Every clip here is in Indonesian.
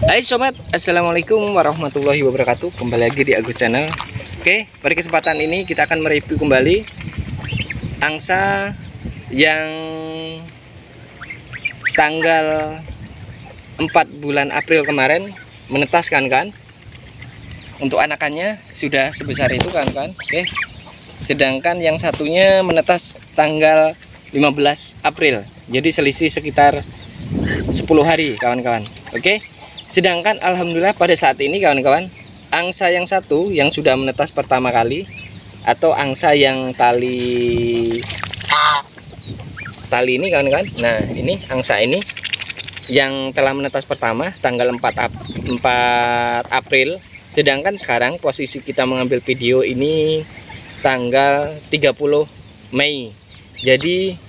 Hai sobat, assalamualaikum warahmatullahi wabarakatuh. Kembali lagi di Agus Channel. Oke, pada kesempatan ini kita akan mereview kembali angsa yang tanggal 4 bulan April kemarin menetas kan. Untuk anakannya sudah sebesar itu kan. Oke. Sedangkan yang satunya menetas tanggal 15 April. Jadi selisih sekitar 10 hari kawan-kawan. Oke. Sedangkan alhamdulillah pada saat ini kawan-kawan, angsa yang satu yang sudah menetas pertama kali atau angsa yang tali ini kawan-kawan. Nah, ini angsa ini yang telah menetas pertama tanggal 4 April. Sedangkan sekarang posisi kita mengambil video ini tanggal 30 Mei. Jadi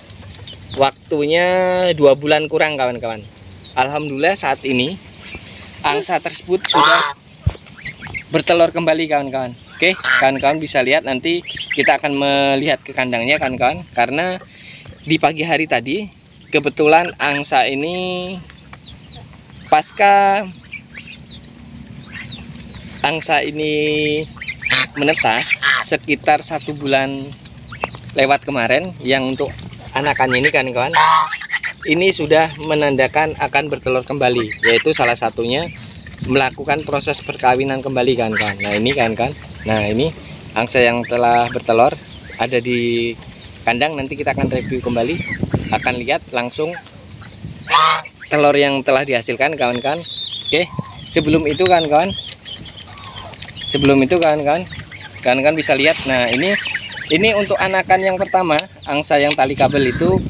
waktunya 2 bulan kurang kawan-kawan. Alhamdulillah saat ini angsa tersebut sudah bertelur kembali kawan-kawan. Oke, kawan-kawan bisa lihat, nanti kita akan melihat ke kandangnya kawan-kawan. Karena di pagi hari tadi kebetulan angsa ini pasca angsa ini menetas sekitar 1 bulan lewat kemarin, yang untuk anakannya ini kawan-kawan ini sudah menandakan akan bertelur kembali, yaitu salah satunya melakukan proses perkawinan kembali kawan-kawan. Nah ini kawan-kawan, nah ini angsa yang telah bertelur ada di kandang. Nanti kita akan review kembali, akan lihat langsung telur yang telah dihasilkan kawan-kawan. Oke, sebelum itu kawan-kawan kawan-kawan bisa lihat. Nah ini untuk anakan yang pertama, angsa yang tali kabel itu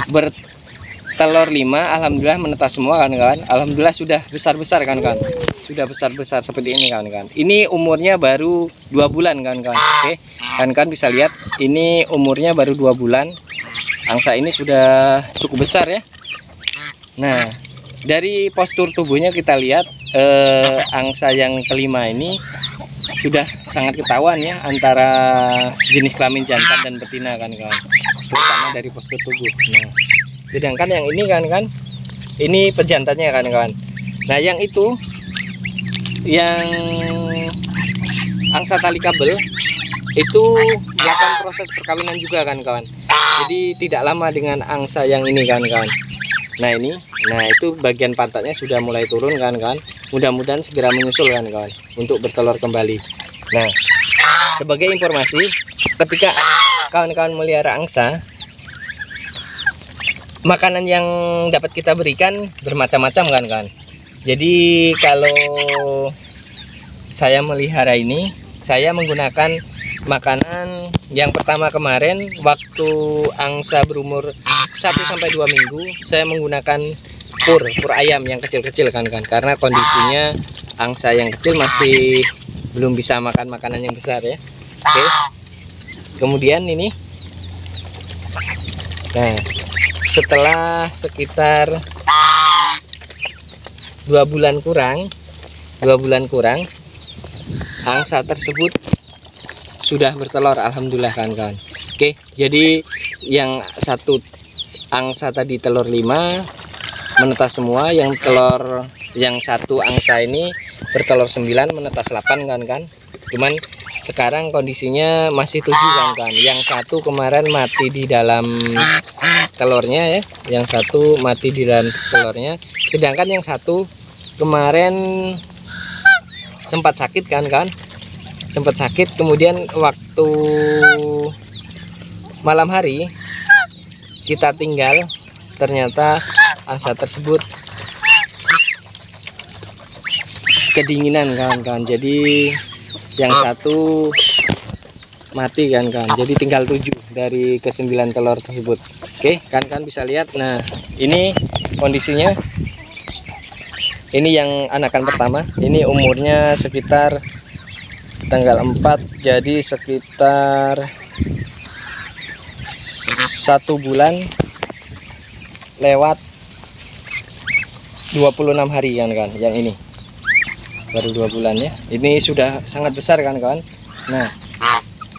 bertelur 5, alhamdulillah menetas semua kawan-kawan. Alhamdulillah sudah besar-besar kawan-kawan, sudah besar-besar seperti ini kawan-kawan. Ini umurnya baru 2 bulan kawan-kawan. Oke, kawan-kawan bisa lihat ini umurnya baru 2 bulan. Angsa ini sudah cukup besar ya. Nah, dari postur tubuhnya kita lihat angsa yang kelima ini sudah sangat ketahuan ya antara jenis kelamin jantan dan betina kawan-kawan, terutama dari postur tubuh. Nah, sedangkan yang ini kan ini pejantannya kawan-kawan. Nah yang itu yang angsa tali kabel itu melakukan proses perkawinan juga kawan-kawan. Jadi tidak lama dengan angsa yang ini kawan-kawan. Nah ini, nah itu bagian pantatnya sudah mulai turun kawan-kawan. Mudah-mudahan segera menyusul kawan-kawan untuk bertelur kembali. Nah, sebagai informasi, ketika kawan-kawan melihara angsa, makanan yang dapat kita berikan bermacam-macam kawan-kawan. Jadi kalau saya melihara ini, saya menggunakan makanan yang pertama kemarin waktu angsa berumur 1-2 minggu, saya menggunakan pur ayam yang kecil-kecil kan, karena kondisinya angsa yang kecil masih belum bisa makan makanan yang besar ya. Oke. Kemudian ini, nah setelah sekitar 2 bulan kurang angsa tersebut sudah bertelur alhamdulillah kawan-kawan. Oke, jadi yang satu angsa tadi telur 5 menetas semua, yang satu angsa ini bertelur 9 menetas 8 kan. Cuman sekarang kondisinya masih 7 kan. Yang satu kemarin mati di dalam telurnya ya, yang satu mati di dalam telurnya, sedangkan yang satu kemarin sempat sakit sempat sakit. Kemudian waktu malam hari kita tinggal, ternyata angsa tersebut kedinginan kawan-kawan. Jadi yang satu mati kan. Jadi tinggal 7 dari ke 9 telur tersebut. Oke, kan bisa lihat. Nah ini kondisinya. Ini yang anakan pertama, ini umurnya sekitar tanggal 4, jadi sekitar 1 bulan lewat 26 hari kan. Yang ini baru 2 bulan ya, ini sudah sangat besar kan. Nah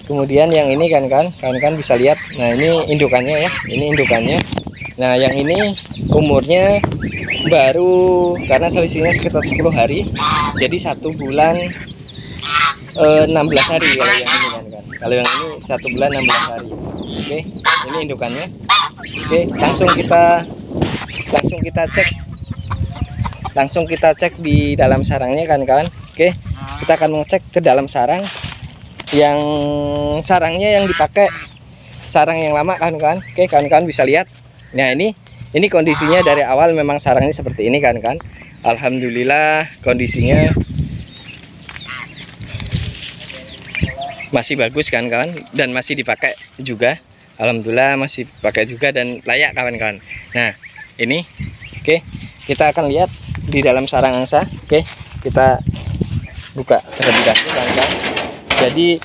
kemudian yang ini kan bisa lihat. Nah ini indukannya ya, ini indukannya. Nah yang ini umurnya baru, karena selisihnya sekitar 10 hari, jadi 1 bulan 16 hari kalau yang ini kan. Kalau yang ini 1 bulan 16 hari. Oke, ini indukannya. Oke, langsung kita cek di dalam sarangnya kan kawan. Oke, kita akan mengecek ke dalam sarang. Yang sarangnya yang dipakai sarang yang lama kan kawan. Oke, kawan-kawan bisa lihat. Nah ini kondisinya dari awal memang sarangnya seperti ini kan. Alhamdulillah kondisinya masih bagus kan kawan, dan masih dipakai juga. Alhamdulillah masih pakai juga dan layak kawan-kawan. Nah ini oke, kita akan lihat di dalam sarang angsa. Oke, kita buka terlebih dahulu kawan-kawan. Jadi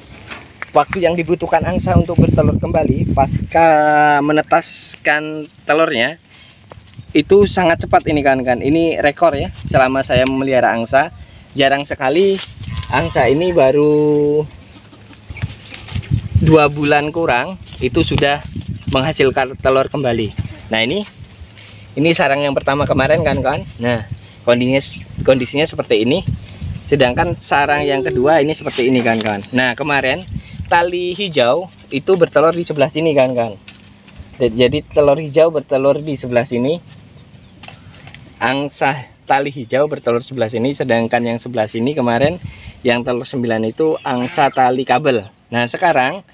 waktu yang dibutuhkan angsa untuk bertelur kembali pasca menetaskan telurnya itu sangat cepat ini kan. Ini rekor ya, selama saya memelihara angsa jarang sekali angsa ini baru 2 bulan kurang itu sudah menghasilkan telur kembali. Nah ini sarang yang pertama kemarin kan kawan. Nah kondisinya seperti ini, sedangkan sarang yang kedua ini seperti ini kan kawan. Nah kemarin tali hijau itu bertelur di sebelah sini kan kawan. Jadi telur hijau bertelur di sebelah sini, angsa tali hijau bertelur sebelah sini, sedangkan yang sebelah sini kemarin yang telur 9 itu angsa tali kabel. Nah sekarang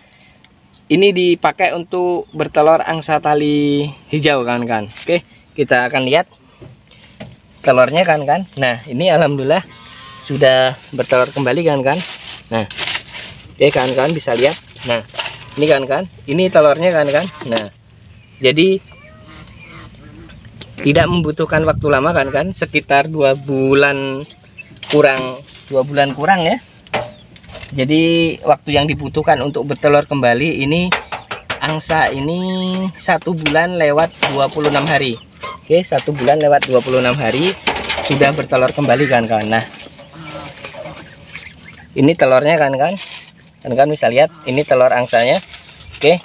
ini dipakai untuk bertelur angsa tali hijau kan. Oke, kita akan lihat telurnya kan. Nah ini alhamdulillah sudah bertelur kembali kan. Nah oke, kawan-kawan bisa lihat. Nah ini kan ini telurnya kan. Nah jadi tidak membutuhkan waktu lama kan, sekitar 2 bulan kurang ya. Jadi waktu yang dibutuhkan untuk bertelur kembali ini angsa ini 1 bulan lewat 26 hari. Oke, 1 bulan lewat 26 hari sudah bertelur kembali kan. Nah ini telurnya kan bisa lihat, ini telur angsanya. Oke,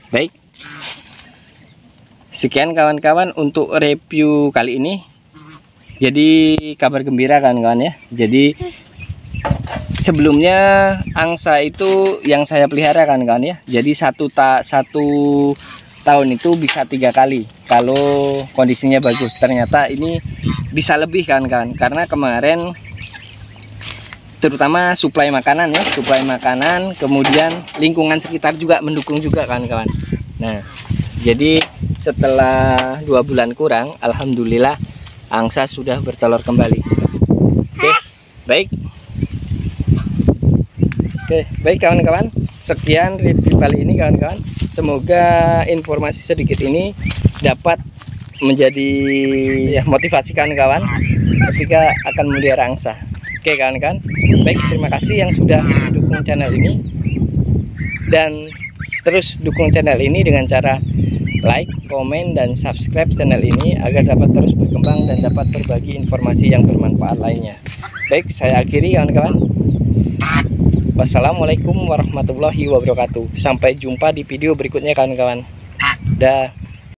baik. Sekian kawan-kawan untuk review kali ini. Jadi kabar gembira kan ya. Jadi sebelumnya angsa itu yang saya pelihara kan ya. Jadi satu tahun itu bisa 3 kali kalau kondisinya bagus. Ternyata ini bisa lebih kan karena kemarin terutama suplai makanan ya, kemudian lingkungan sekitar juga mendukung juga kan kawan. Nah jadi setelah 2 bulan kurang alhamdulillah angsa sudah bertelur kembali. Oke, baik. Oke, baik kawan-kawan. Sekian review kali ini kawan-kawan. Semoga informasi sedikit ini dapat menjadi motivasi kawan-kawan ketika akan memelihara angsa. Oke kawan-kawan. Baik, terima kasih yang sudah mendukung channel ini. Dan terus dukung channel ini dengan cara like, komen, dan subscribe channel ini agar dapat terus berkembang dan dapat berbagi informasi yang bermanfaat lainnya. Baik, saya akhiri kawan-kawan. Wassalamualaikum warahmatullahi wabarakatuh. Sampai jumpa di video berikutnya kawan-kawan. Dah.